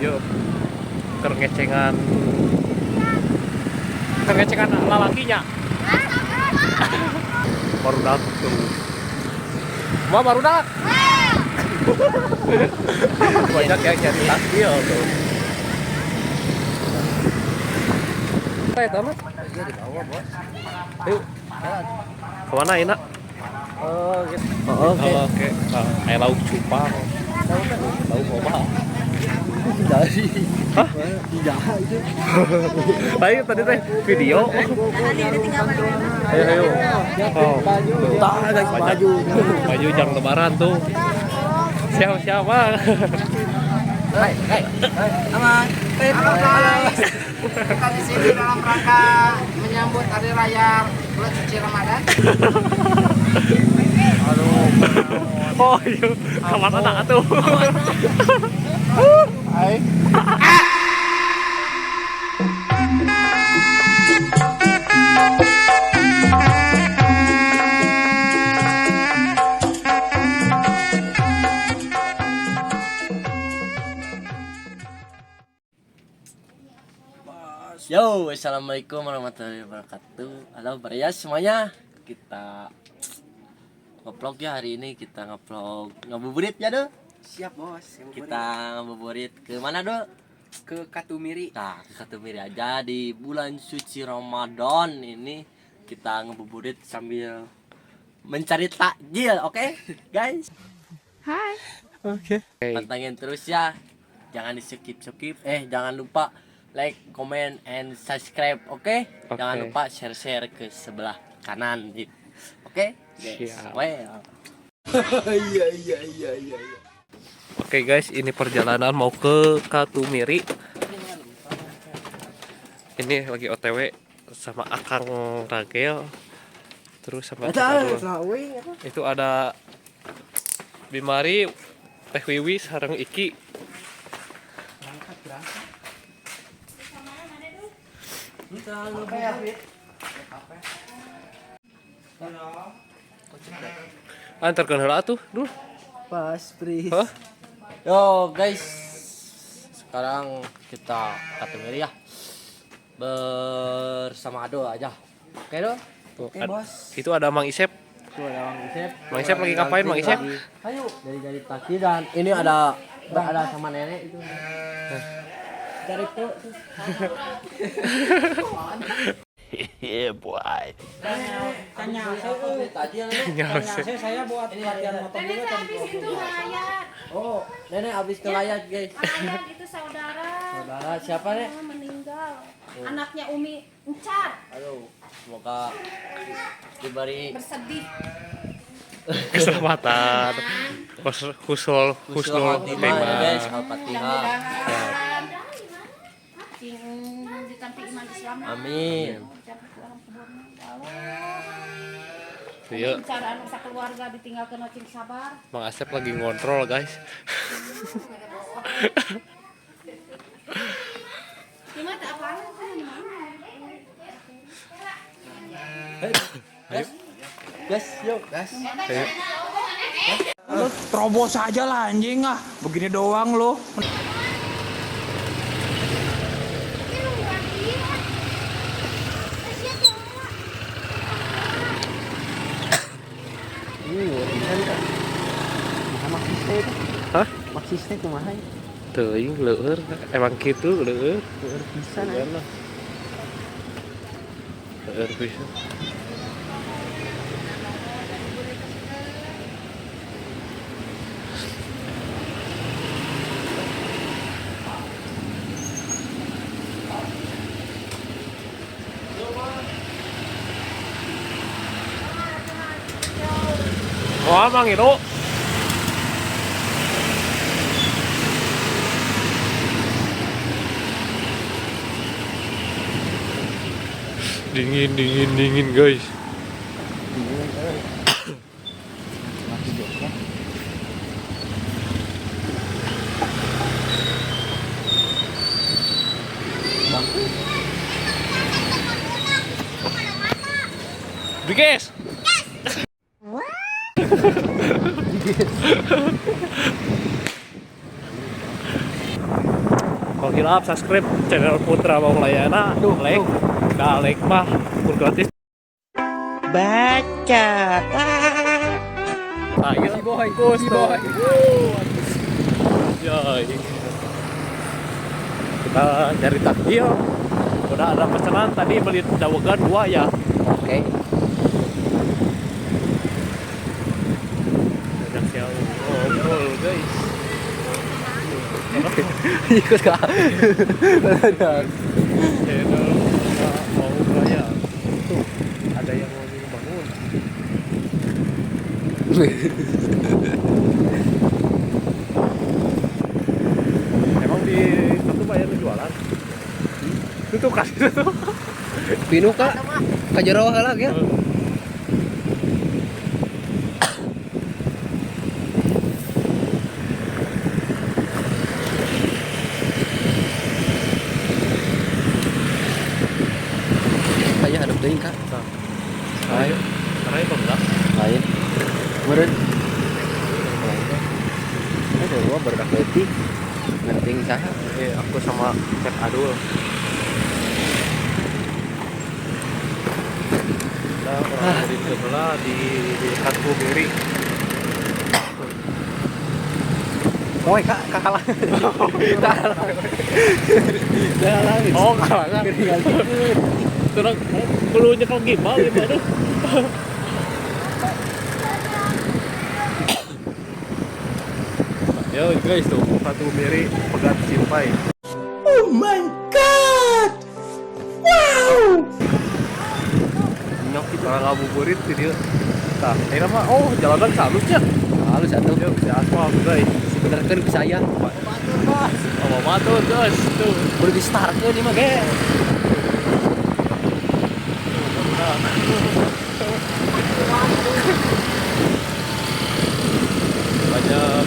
Yuk, kerengecengan lalakinya. Barudak tuh. Barudak. Banyak yang cari takjil tuh. Kita tamat. Yuk. Kemana Ina? Oh, gitu. Oke. Kayak lauk cupang. Lauk apa? Dari. Hah? Tidak itu. Tadi teh video. Tadi ditinggal Ayo. Oh, Tak baju. baju jam lebaran tuh. Siapa? Hai. Aman. Halo guys, kita di sini dalam rangka menyambut hari raya bulan suci Ramadan. Oh iya, kemana tak tuh? Hai. Yo, assalamualaikum warahmatullahi wabarakatuh. Halo Baraya semuanya. Kita ngevlog ya hari ini. Kita ngevlog ngabuburit ya do. Siap bos. Kita ngabuburit ke mana do? Ke Katumiri. Nah, ke Katumiri aja di bulan suci Ramadan ini kita ngabuburit sambil mencari takjil, oke guys? Hai. Oke. Pantengin terus ya. Jangan di skip. Jangan lupa like, comment, and subscribe, oke? Jangan lupa share ke sebelah kanan, oke? Siap. Well. Iya. Oke guys, ini perjalanan mau ke Katumiri. Ini lagi OTW sama Akang Ragel. Terus sama itu ada Bimari, Teh Wiwi, sareng Iki. Antarkan heula atuh, dulu. Pas, please. Hah? Yo guys, sekarang kita Katumiri ya bersama Ado aja, oke do? Tuh, Oke bos. Itu ada Mang Isep. Itu ada Mang Isep. Mang Isep lagi ngapain, Mang Isep? Ayo dari taksi dan ini ada sama nenek itu. Dari itu. Yeah boy. Tanya saya buat latihan motor Nenek juga kan. habis itu ngelayat. Oh, nenek habis kelayat guys. Ngelayat itu saudara. Saudara siapa nek? Meninggal. Anaknya Umi Encar. Aduh, semoga diberi Bersedih. Keselamatan. Husnul khotimah ya guys, Al-Fatihah. Mudah-mudahan ditampi iman Islam. Amin. Iya, Cara anu sakeluarga ditinggalkeun cing sabar. Mang Asep lagi ngontrol guys. Cuma tak apa-apa. Gas, yuk. Gas. Ayo. Lu terobos aja lah anjing ah. Begini doang lo. Hah? Maksisnya kumaha? Teuing leueur, emang kitu leueur. Bisa Leueur bisa. Wah, Mang itu. Dingin guys. Biges. Kalau hilap subscribe channel Putra Maulayana. Like, dah like mah pun gratis. Baca. Ayo boy, boy. Yoi. Kita cari takjil. Udah ada pesanan tadi beli dawagan 2 ya. Oke. Banyak yang ngobrol guys. Ikut kak. Channel mau raya. Tuh, ada yang mau bangun. Emang di satu bayar jualan? Itu kasih itu. Pinu kak. Kajarawa lagi ya. Kayak hadap teuing kak. Ayo, karena itu enggak. Lain. Meureun. Ada gua berdak leutik. Ngenting saha? Aku sama Cep Adul. Kita orang dari sebelah di Katu Beri. Woi kak, kalah. Kalah. Oh, kalangan. Terus perlu nyekel gimbal gitu aduh. Yo guys tuh, Katu Beri Pegat Simpai. Oh my god. Wow. Nyok kita ngabuburit sih dia. Tah, ini mah jalanan sehalusnya. Halus atuh. Yuk, si aspal guys. Sebenarnya bisa ya. Oh, matur guys tuh. Udah di start ke ini mah ge. Banyak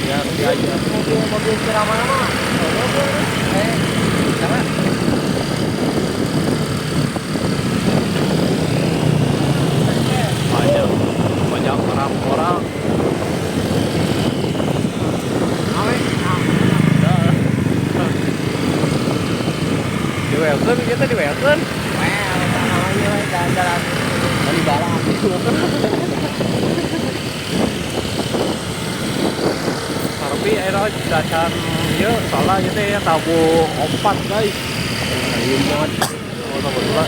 yang diajak Mobil kira-mana. Sama. banyak orang-orang. Diwelkeun kita diwelkeun. Jalan Bali Balang. Tapi era dacan ieu salah ieu teh tabung 4 guys. Limot. Oh, tabung 2.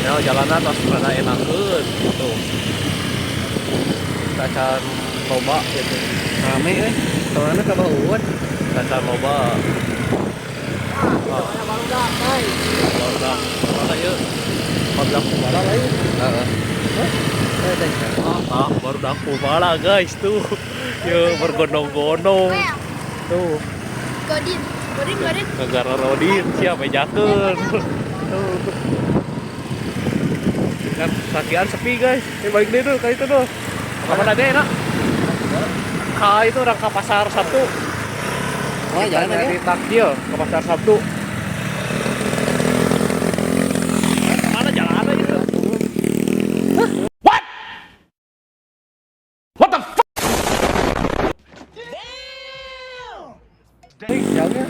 Ya jalanan tos rada enakeun gitu. Dacan loba gitu. Rame euy. Soalna ka bauan. Dacan loba. Barudak mana yuk? Barudak Kumala lain. Heeh. Barudak Kumala guys tuh. Yuk bergondong-gondong. Tuh. Godin. Negara Rodin siapa jakeun. Tuh. Kan sakian sepi guys. Balik deh tuh kali itu tuh. Kapan ada enak? Itu orang ke pasar Sabtu. Oh, jalan Kita aja. di takjil ke pasar Sabtu. Mana jalan aja? What? What the fuck? Damn. Jauhnya.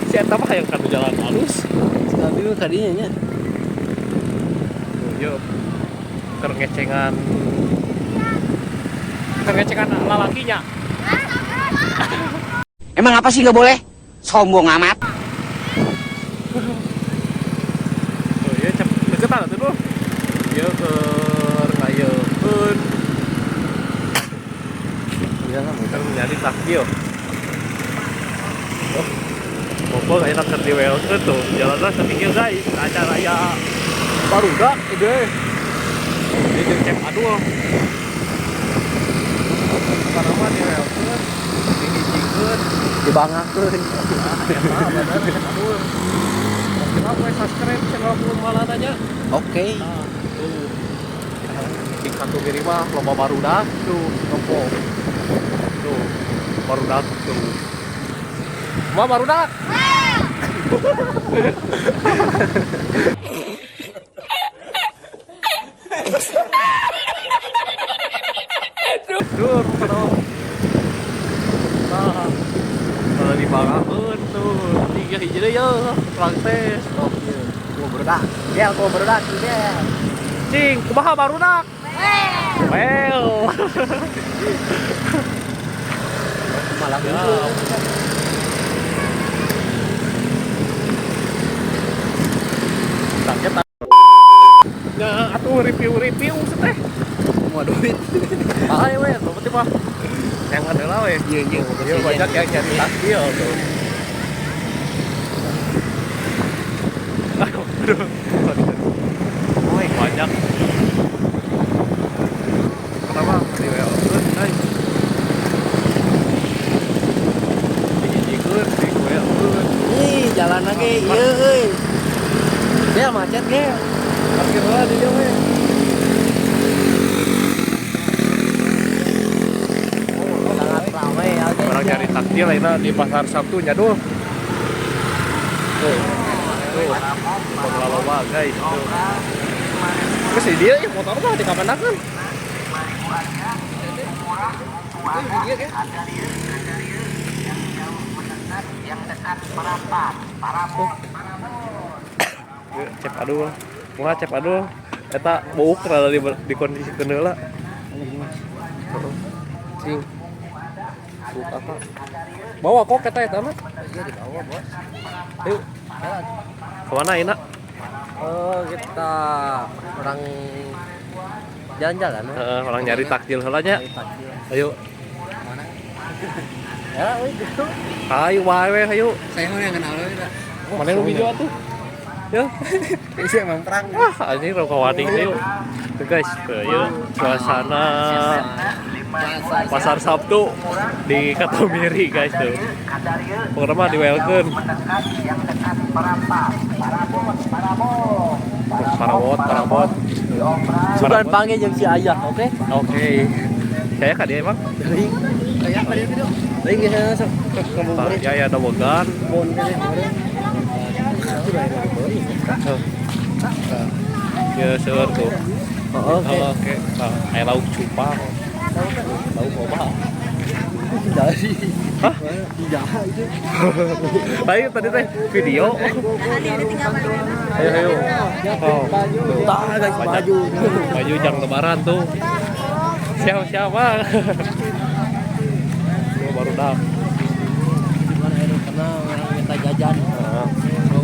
Si eta mah hayang kanu jalan halus. Tapi mah kadinya nya. Yuk. Kerengecengan. Kerengecengan lalakinya. Emang apa sih nggak boleh? Sombong amat. Oh iya, deketan atuh tuh. Ieu ke ngayeun. Ya kan. Kan menjadi takjil. Oh. Pokok enak keur diwelkeun tuh. Jalanna sampingnya guys, acara raya barudak ide. Ini jeung Cep Adul. Karena mah diwelkeun, dihijikeun, Dibangakeun. eta bener Cep Adul. Kita gue subscribe channel Pun Malananya. Oke. Nah, tuh. Di Katu Beri mah loba barudak tuh, topo. Tuh, barudak tuh. Mah barudak. Dur, kalau bangun tuh. Tiga hiji deui yeuh, praktis. Gua berudak. Ya, gua berudak dia. Cing, kumaha barudak? Well. Malah Ya. Sakit. Nah, atuh review teh. semua duit. Ayo we, berarti mah yang ada lah we. Iya, banyak yang cari takjil tuh. Aduh. Banyak. Kenapa? Di WL guys. Dijikeun di WL. Ih, jalan lagi, ieu euy. Dia macet ge. Parkir lah di dia we. Sangat ramai ya. Orang nyari takjil lainnya di pasar Sabtu nyaduh. Tuh. Pengelola guys tuh. Terus dia ya motor mah dikapandakeun. Cep aduh. Muha cep aduh. Eta buuk rada di kondisi heula. Cing. Buuk apa? Bawa kok eta mah. Iya dibawa, Bos. Yuk. Kemana Ina? Oh, kita orang jalan-jalan. Orang nyari takjil heula nya. Takjil. Ayo. Mana? Ya, wih gitu. Ayo wae ayo. Saya mau yang kenal lo ya. Mana yang video tuh? Ya. Isi emang perang. Wah, anjing rokawati ayo. Tuh guys, yuk suasana Pasar Sabtu di Katomiri guys tuh. Pokoknya mah di welcome. Parabot. Sudah panggil jeung si Ayah, oke? Oke. Saya kan dia emang. Kayak apa dia video? Lain ge sana sok Ya ya ada bogan. bon kan ya. Ya seur tuh. Oh, oke. Oke. Nah, air lauk cupang. Lauk apa? Dari. Hah? Tidak itu. Ayo tadi teh video. Ayo. Oh. Tak guys baju. Baju jang lebaran tuh. Siapa? Ini baru dah. Gimana itu karena orang minta jajan.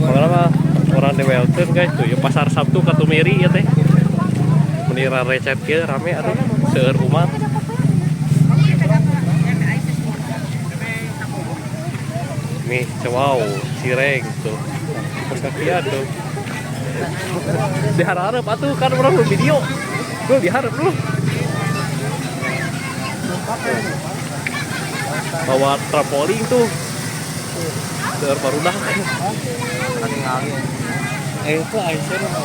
Pokoknya orang di Welton guys tuh ya pasar Sabtu Katomiri ya teh. Menira recet ke rame atuh seueur umat. Nih, wow, cireng tuh. Persaksian tuh. Diharap atuh kan orang lu video. Tuh diharap lu. Bawa trampolin tuh. Seueur barudak. Itu Aisyah mau.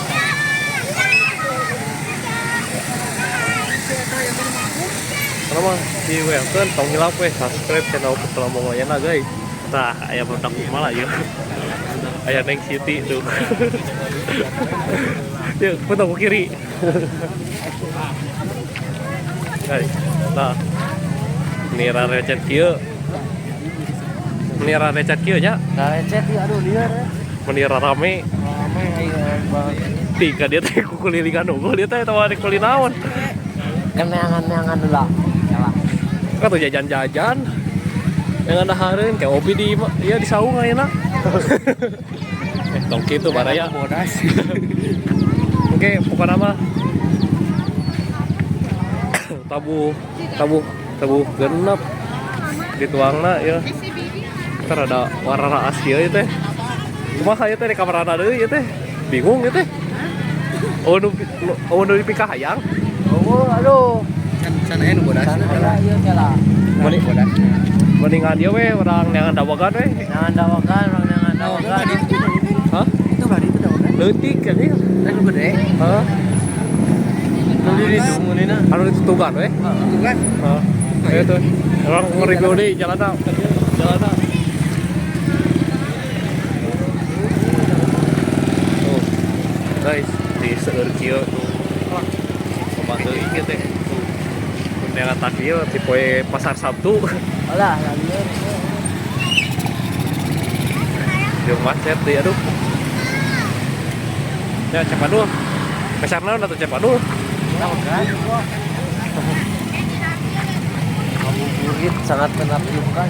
Kenapa di Welton tong hilap we subscribe channel Putra Mongoyana guys. Nah, aya produk malah ya. Aya Neng Siti tuh. Yuk, foto ke kiri. Guys, nah. Nira recet kieu. Menira recet kieu nya. Recet ya aduh liar. Menira rame. Rame aing Tika dia teh kulilingan unggul dia teh tawa di kulinaon. Neangan heula. Yalah. Kan tuh jajan-jajan. Yang ada hareun kayak opi di di saung ayeuna. Tong kitu baraya. Bodas. Oke, pokoknya mah tabu genep dituangna ya. Ntar ada warna Asia ieu teh. Kumaha ieu teh di kamarana deui ieu teh? Bingung ieu teh. Oh nu dipikah hayang. Oh, aduh. Sana nu bodas. Ieu kela. Mending bodas. Mendingan dia we orang yang dawagan we. Jangan dawakan, orang jangan dawakan. Hah? Itu bari itu dawakan. Leutik kan ieu. Kan gede. Hah? Nu di dumunina. Anu ditutugan we. Tugan. Hah. Ayo tuh. Orang nge-review deui jalanna. Jalanna. Tuh. Guys, di seueur kieu tuh. Pembantu ieu teh. Tuh. Kundangan tak ieu di poe pasar Sabtu. Alah, liar. Jeung macet deui aduh. Ya Cepadul. Besar naon atuh Cepadul? Naon kan? Ngabuburit sangat menakjubkan.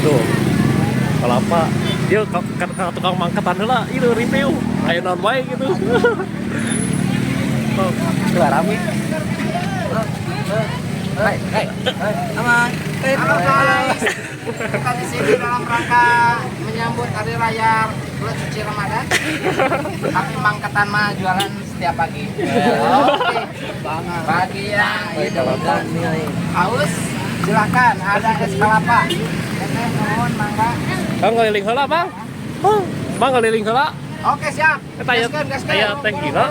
Tuh. Kelapa. Dia ka tukang mangketan heula, ieu review. Aya naon wae gitu. Oh, Rame. Hai, aman. Halo guys, kita di sini dalam rangka menyambut hari raya bulan suci Ramadan. Tapi mangketan mah jualan setiap pagi. Oke, bagi yang itu haus, silakan ada es kelapa. Teteh mohon mangga. Bang ngeliling heula, Bang. Bang ngeliling heula. Oke siap. Eta aya teh gila.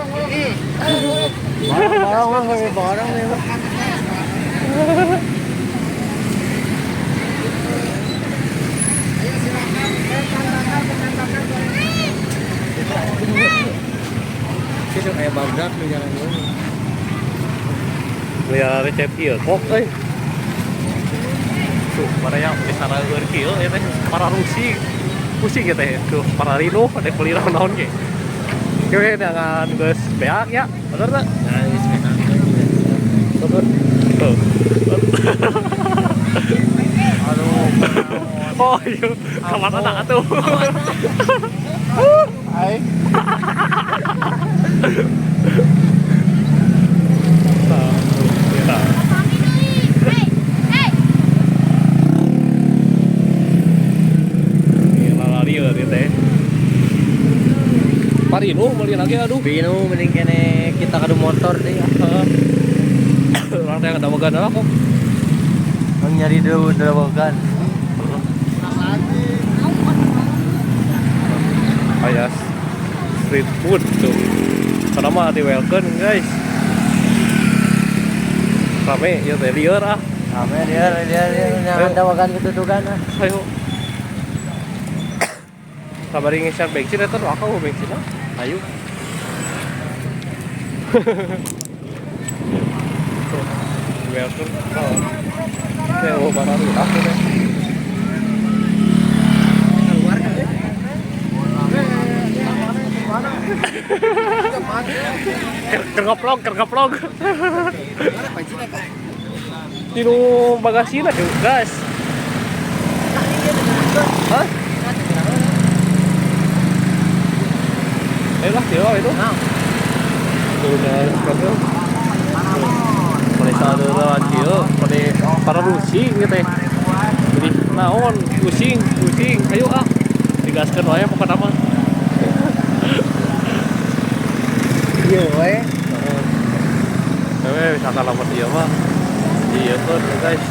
Barang Kita kayak Baghdad nih jalan ini. Lihat resep ieu kok euy. Tuh, para yang bisa ngeur kieu eta para Rusi. Pusing ya teh. Tuh, para Rino ada beli naon ge. Oke, dengan geus beak ya. Bener teh? Nah, ini sepeda. Bener. Tuh. Aduh. Oh, iya. Kamana tak atuh. Hai. Parino beli lagi aduh. Binu mending kene kita kadu motor deh. Orang teh ada bogan lah kok. Mang nyari dulu bogan. Kayak street food tuh. Karena mah di welcome guys. Rame ya teh lieur ah. Rame dia jangan ada bogan ketutukan ah. Ayo. Kabari ngeser bensin eta nu akal bensin ah. Ayo. Welcome. Oh, baru aku deh. Kergaplog. Tinu bagasina yuk gas. Hah? Ayolah, itu. Tuh, udah Malaysia ada kieu, para Rusi gitu ya. Jadi naon, pusing. Ayo ah. Digaskeun wae pokona mah. Iya we. Bisa kalamun ieu mah. Iya tuh guys.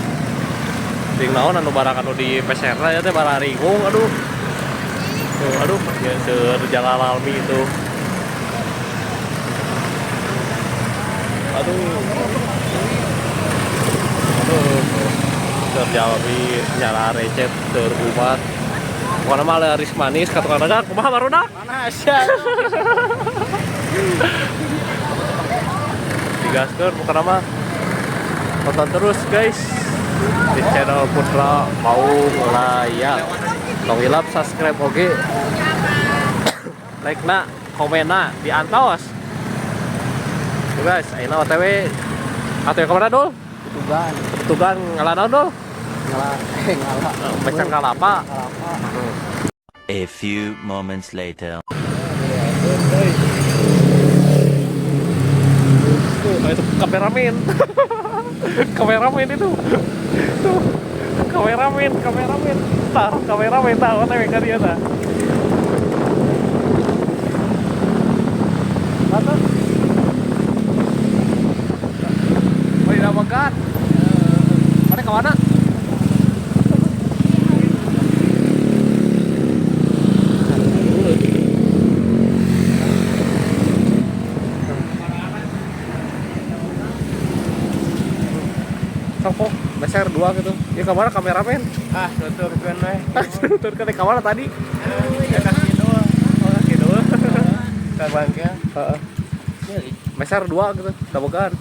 Ting naon anu barang anu di PCR ya teh bararingung aduh. Tuh aduh ya seur jalan almi itu. Aduh. Terjawab nyala recet terubat. Pokoknya mah laris manis kata dagang kumaha barudak? Panas ya. Digaskeun pokoknya mah. Tonton terus guys di channel Putra Mau Layak. Tong ilap subscribe oge. Like na, komen na, diantos. Tuh guys, ayeuna OTW atuh yang kemana dul? Tugan ngalah dul? Ngalah. Pecan kalapa. A few moments later. Tuh, itu kameramen. Kameramen itu. Tuh. Kameramen. Kameramen tahu OTW kan dia tah. Mana? Mari dah makan. Mana ke mana? Kok besar dua gitu. Ya ke mana kameramen? Ah, tuturkeun we. Tutur ke mana tadi? Ya kaki doang. Oh, kaki doang. Ka bangke. Heeh. Besar dua gitu. Tabogan.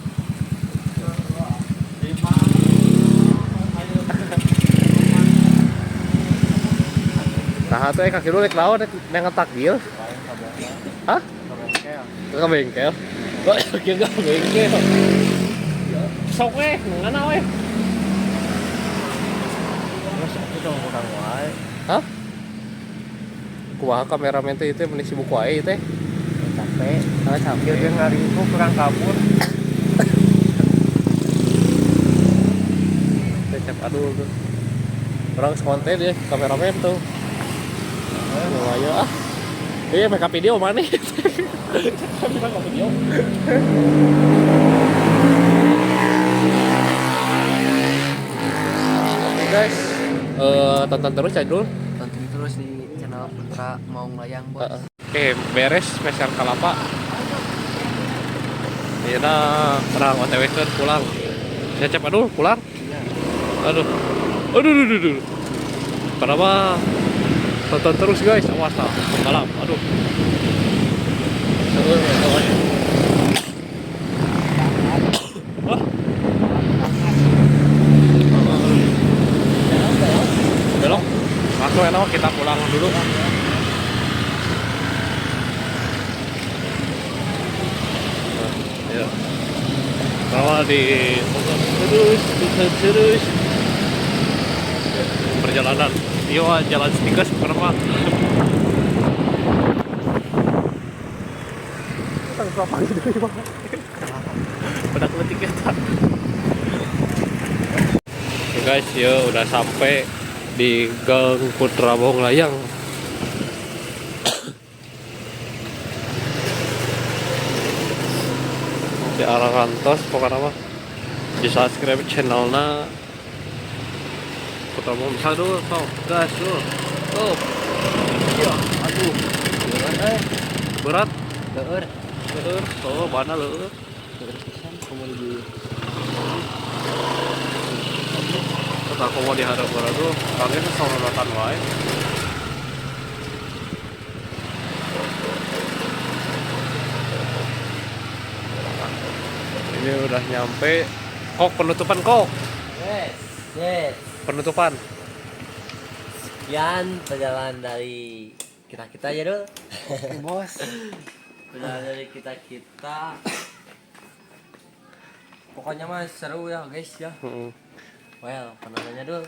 Nah, tuh kaki lu rek naon rek takjil. Hah? Ke bengkel. Kok kira ke bengkel? Sok weh, ngana weh. Hah? Kumaha kameramen teh itu meni sibuk wae teh. Capek. Dia ngaringku kurang kabur. Cecep aduh tuh. Orang konten dia kameramen tuh. Ayo ah. Iya make video mana? Kita video. Oke guys, tonton terus ya dulu. Tonton terus di channel Putra Mau Melayang bos. Oke, beres spesial kalapa. Iya, perang OTW kan pulang. Cecep aduh pulang. Aduh. Aduh. Kenapa? Tonton terus guys, awas lah. Malam, aduh. Wah. Belok. Langsung enak kita pulang dulu. Ya. Bawa di terus perjalanan. Iya, jalan stikas kenapa? Tangkap apa gitu Bang? Udah keletik ya. Oke guys, ya udah sampai di Gang Putra Mau Melayang. Di arah kantos pokoknya mah di subscribe channelnya Putra Mau bisa dulu tuh gas dulu tuh iya aduh berat leur tuh mana leur terus aku mau dihadap berat tuh kalian sorotan wae. Ini udah nyampe. Kok penutupan kok? Yes. Penutupan. Sekian perjalanan dari kita ya dul. Bos. Perjalanan dari kita. Pokoknya mah seru ya guys ya. Well, penontonnya dul.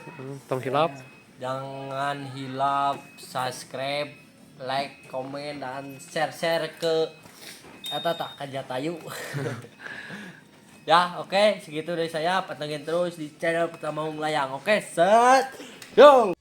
Tong hilap. Jangan hilap subscribe, like, komen dan share ke eta tak kajatayu. Ya, oke, segitu dari saya. Pantengin terus di channel Putra Mau Melayang. Oke, set. Yo.